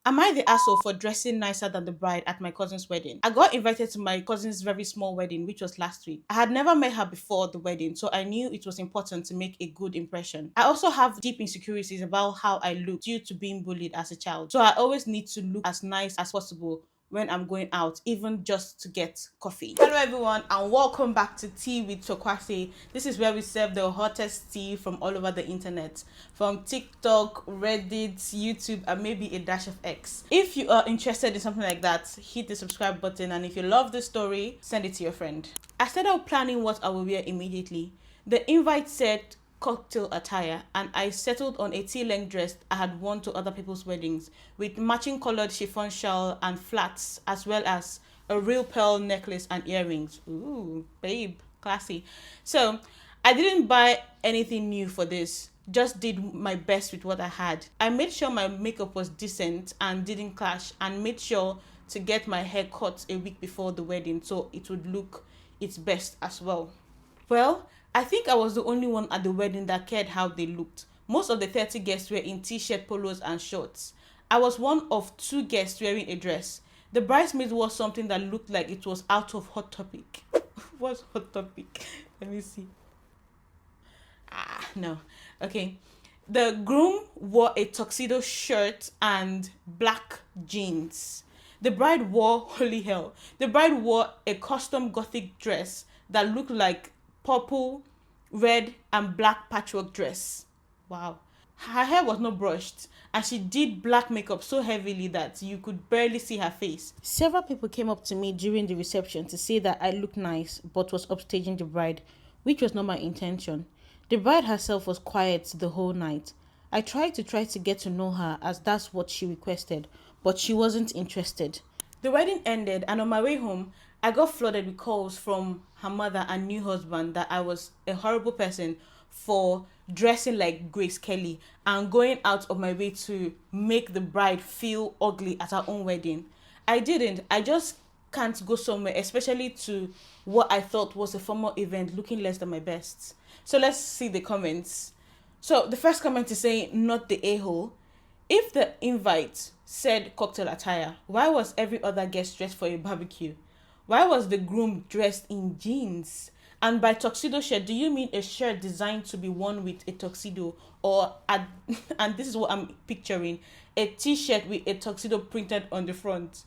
Am I the asshole for dressing nicer than the bride at my cousin's wedding? I got invited to my cousin's very small wedding, which was last week. I had never met her before the wedding, so I knew it was important to make a good impression. I also have deep insecurities about how I look due to being bullied as a child, so I always need to look as nice as possible when I'm going out, even just to get coffee. Hello everyone and welcome back to Tea with Chokwasi. This is where we serve the hottest tea from all over the internet, from TikTok, Reddit, YouTube, and maybe a dash of X. If you are interested in something like that, hit the subscribe button, and if you love the story, send it to your friend. I started planning what I will wear immediately. The invite said cocktail attire, and I settled on a tea-length dress I had worn to other people's weddings with matching colored chiffon shawl and flats, as well as a real pearl necklace and earrings. Ooh, babe, classy. So I didn't buy anything new for this, just did my best with what I had. I made sure my makeup was decent and didn't clash, and made sure to get my hair cut a week before the wedding so it would look its best as well. Well, I think I was the only one at the wedding that cared how they looked. Most of the 30 guests were in t-shirt, polos, and shorts. I was one of two guests wearing a dress. The bridesmaid wore something that looked like it was out of Hot Topic. What's Hot Topic? Let me see. No. Okay. The groom wore a tuxedo shirt and black jeans. The bride wore, holy hell, the bride wore a custom gothic dress that looked like purple, red, and black patchwork dress. Wow. Her hair was not brushed, and she did black makeup so heavily that you could barely see her face. Several people came up to me during the reception to say that I looked nice but was upstaging the bride, which was not my intention. The bride herself was quiet the whole night. I tried to get to know her as that's what she requested, but she wasn't interested. The wedding ended, and on my way home, I got flooded with calls from her mother and new husband that I was a horrible person for dressing like Grace Kelly and going out of my way to make the bride feel ugly at her own wedding. I didn't. I just can't go somewhere, especially to what I thought was a formal event, looking less than my best. So let's see the comments. So the first comment is saying, not the a-hole. If the invite said cocktail attire, why was every other guest dressed for a barbecue? Why was the groom dressed in jeans? And by tuxedo shirt, do you mean a shirt designed to be worn with a tuxedo, or and this is what I'm picturing, a t-shirt with a tuxedo printed on the front?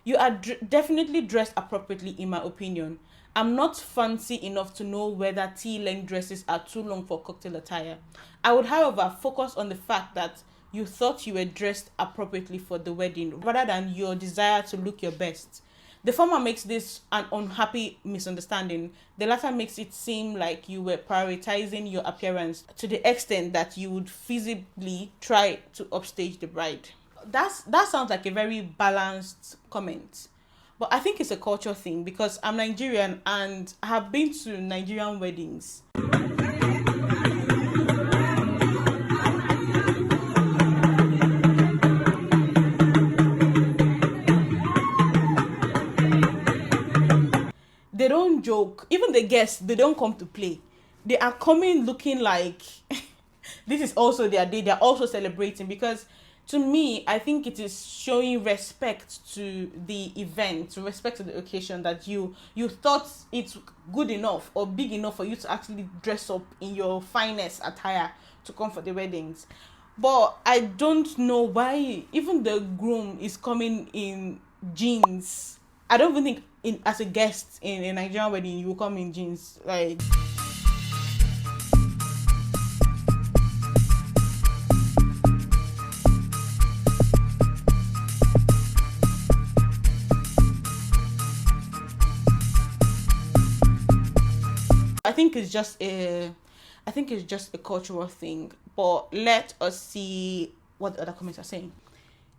You are definitely dressed appropriately, in my opinion. I'm not fancy enough to know whether tea-length dresses are too long for cocktail attire. I would, however, focus on the fact that you thought you were dressed appropriately for the wedding rather than your desire to look your best. The former makes this an unhappy misunderstanding. The latter makes it seem like you were prioritizing your appearance to the extent that you would feasibly try to upstage the bride. That sounds like a very balanced comment. But I think it's a culture thing because I'm Nigerian and I have been to Nigerian weddings. They don't joke. Even the guests, they don't come to play. They are coming looking like this is also their day. They're also celebrating because to me, I think it is showing respect to the event, to respect to the occasion that you thought it's good enough or big enough for you to actually dress up in your finest attire to come for the weddings. But I don't know why even the groom is coming in jeans. I don't even think in as a guest in a Nigerian wedding you will come in jeans. Like, I think it's just a I think it's just a cultural thing. But let us see what the other comments are saying.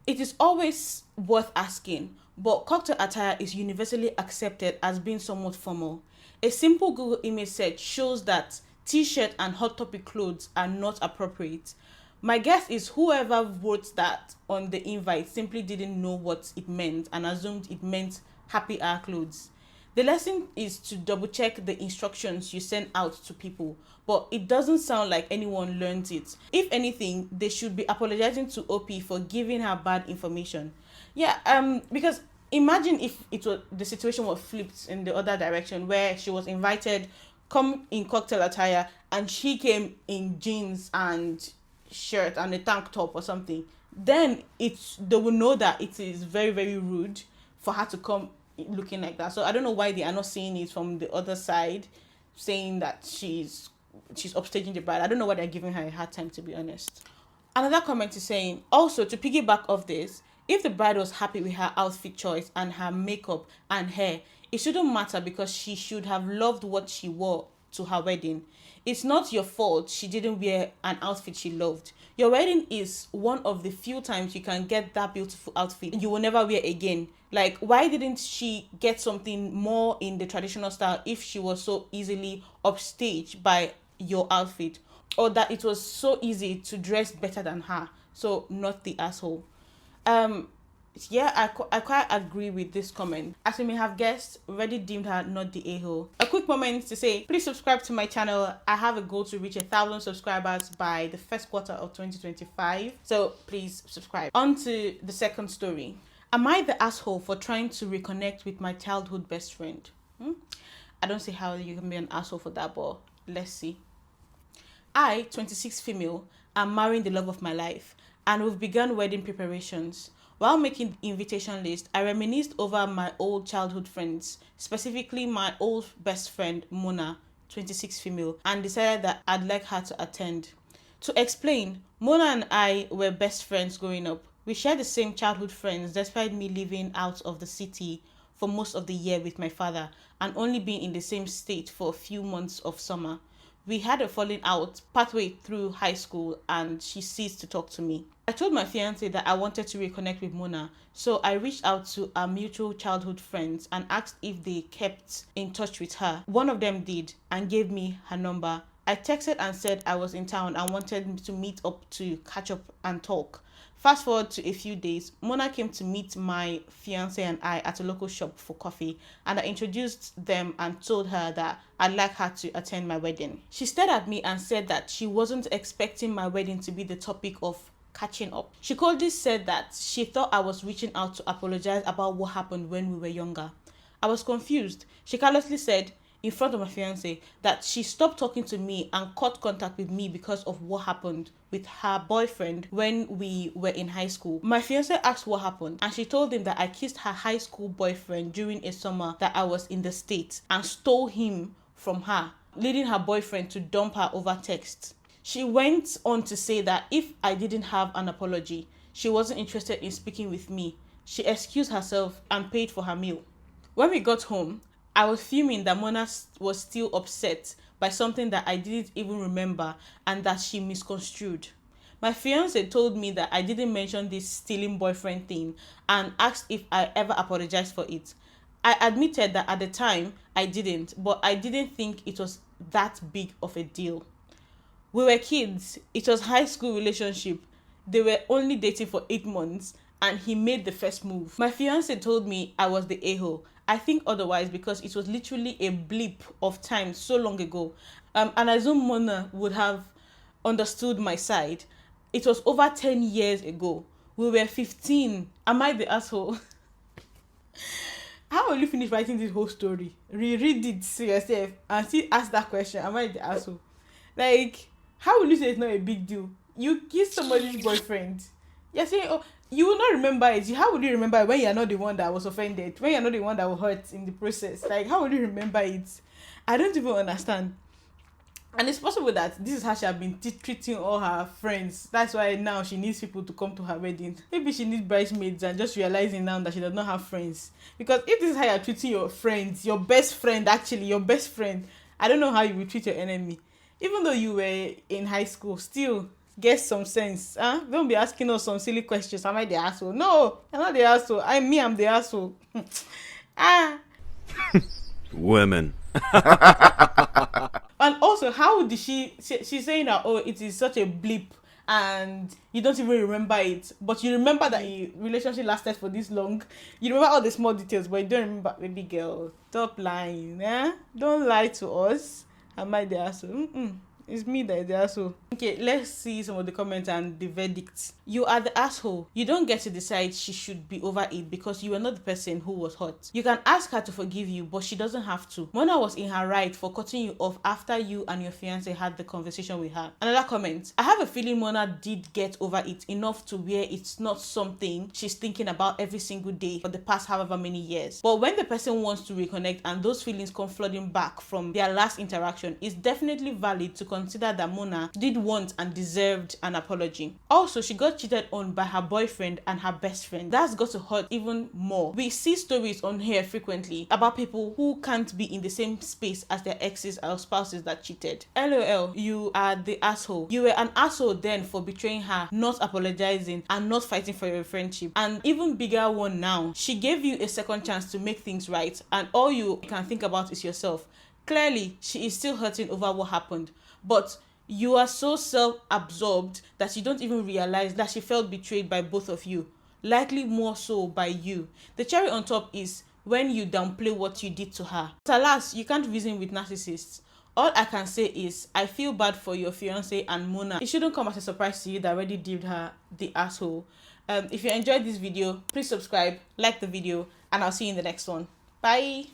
It is always worth asking, but cocktail attire is universally accepted as being somewhat formal. A simple Google image search shows that t-shirt and hot topic clothes are not appropriate. My guess is whoever wrote that on the invite simply didn't know what it meant and assumed it meant happy hour clothes. The lesson is to double check the instructions you send out to people, but it doesn't sound like anyone learns it. If anything, they should be apologizing to OP for giving her bad information. Yeah, because imagine if it was the situation was flipped in the other direction where she was invited, come in cocktail attire, and she came in jeans and shirt and a tank top or something. Then they will know that it is very, very rude for her to come looking like that. So I don't know why they are not seeing it from the other side, saying that she's upstaging the bride. I don't know why they're giving her a hard time, to be honest. Another comment is saying, also to piggyback off this, if the bride was happy with her outfit choice and her makeup and hair, it shouldn't matter because she should have loved what she wore to her wedding. It's not your fault she didn't wear an outfit she loved. Your wedding is one of the few times you can get that beautiful outfit you will never wear again. Like, why didn't she get something more in the traditional style if she was so easily upstaged by your outfit? Or that it was so easy to dress better than her? So, not the asshole. Yeah, I quite agree with this comment. As you may have guessed, Reddit deemed her not the a-hole. A quick moment to say, please subscribe to my channel. I have a goal to reach 1,000 subscribers by the first quarter of 2025. So please subscribe. On to the second story. Am I the asshole for trying to reconnect with my childhood best friend? I don't see how you can be an asshole for that, but let's see. I, 26 female, am marrying the love of my life, and we've begun wedding preparations. While making the invitation list, I reminisced over my old childhood friends, specifically my old best friend, Mona, 26 female, and decided that I'd like her to attend. To explain, Mona and I were best friends growing up. We shared the same childhood friends despite me living out of the city for most of the year with my father and only being in the same state for a few months of summer. We had a falling out partway through high school and she ceased to talk to me. I told my fiancé that I wanted to reconnect with Mona, so I reached out to our mutual childhood friends and asked if they kept in touch with her. One of them did and gave me her number. I texted and said I was in town and wanted to meet up to catch up and talk. Fast forward to a few days, Mona came to meet my fiancé and I at a local shop for coffee, and I introduced them and told her that I'd like her to attend my wedding. She stared at me and said that she wasn't expecting my wedding to be the topic of catching up. She coldly said that she thought I was reaching out to apologize about what happened when we were younger. I was confused. She carelessly said, in front of my fiancé, that she stopped talking to me and cut contact with me because of what happened with her boyfriend when we were in high school. My fiancé asked what happened, and she told him that I kissed her high school boyfriend during a summer that I was in the States and stole him from her, leading her boyfriend to dump her over text. She went on to say that if I didn't have an apology, she wasn't interested in speaking with me. She excused herself and paid for her meal. When we got home, I was fuming that Mona was still upset by something that I didn't even remember and that she misconstrued. My fiancé told me that I didn't mention this stealing boyfriend thing and asked if I ever apologized for it. I admitted that at the time I didn't, but I didn't think it was that big of a deal. We were kids. It was high school relationship. They were only dating for 8 months and he made the first move. My fiancé told me I was the a-hole. I think otherwise because it was literally a blip of time so long ago. And I assume Mona would have understood my side. It was over 10 years ago. We were 15. Am I the asshole? How will you finish writing this whole story? Reread it to yourself and still ask that question. Am I the asshole? Like, how will you say it's not a big deal? You kiss somebody's boyfriend. You're saying, oh, you will not remember it. How would you remember it when you're not the one that was offended? When you're not the one that was hurt in the process? Like, how would you remember it? I don't even understand. And it's possible that this is how she has been treating all her friends. That's why now she needs people to come to her wedding. Maybe she needs bridesmaids and just realizing now that she does not have friends. Because if this is how you're treating your friends, your best friend, I don't know how you will treat your enemy. Even though you were in high school, still get some sense. Don't be asking us some silly questions. Am I the asshole? No, I'm not the asshole. I'm the asshole. Women. And also, how did she's saying that, oh, it is such a blip and you don't even remember it, but you remember that the relationship lasted for this long. You remember all the small details, but you don't remember. Baby girl, stop lying, don't lie to us. Am I the asshole? It's me that is the asshole. Okay, let's see some of the comments and the verdict. You are the asshole. You don't get to decide she should be over it because you were not the person who was hurt. You can ask her to forgive you, but she doesn't have to. Mona was in her right for cutting you off after you and your fiance had the conversation with her. Another comment. I have a feeling Mona did get over it enough to where it's not something she's thinking about every single day for the past however many years. But when the person wants to reconnect and those feelings come flooding back from their last interaction, it's definitely valid to consider that Mona did want and deserved an apology. Also, she got cheated on by her boyfriend and her best friend. That's got to hurt even more. We see stories on here frequently about people who can't be in the same space as their exes or spouses that cheated. LOL, you are the asshole. You were an asshole then for betraying her, not apologizing, and not fighting for your friendship. And even bigger one now, she gave you a second chance to make things right, and all you can think about is yourself. Clearly, she is still hurting over what happened, but you are so self-absorbed that you don't even realize that she felt betrayed by both of you, likely more so by you. The cherry on top is when you downplay what you did to her. But alas, you can't reason with narcissists. All I can say is, I feel bad for your fiance and Mona. It shouldn't come as a surprise to you that already deemed her the asshole. If you enjoyed this video, please subscribe, like the video, and I'll see you in the next one. Bye!